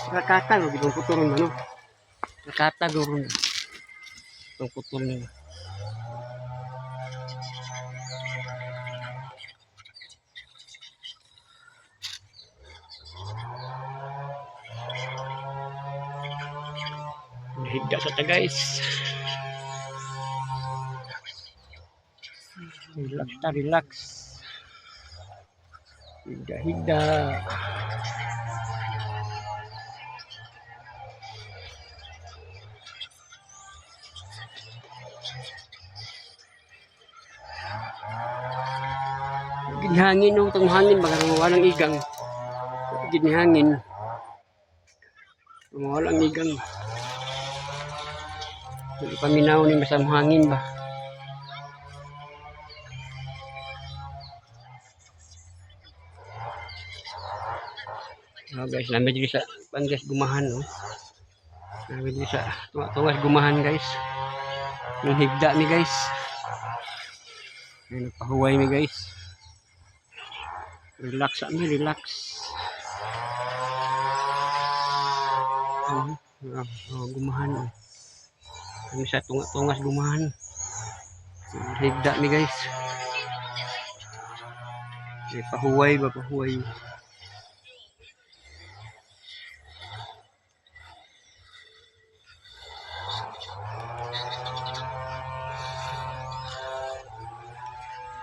Rakatag o gidong putulon ano. Rakatag o ron. Itong putol nila. Higda sa ta guys. Relax ta, relax. Higda. Ginhangin nung itong hangin, baka walang igang. Ginhangin. Walang igang. Hindi paminaw ni masam hangin ba. Guys, namin dito sa Pangas gumahan, no? Namin dito sa tungas gumahan, guys. Yung higda ni guys. Ay, nagpahuway ni guys. Relax kami, relax. Gumahan. Kami sa tungas gumahan. Higda ni guys. Pahuway ba, pahuway.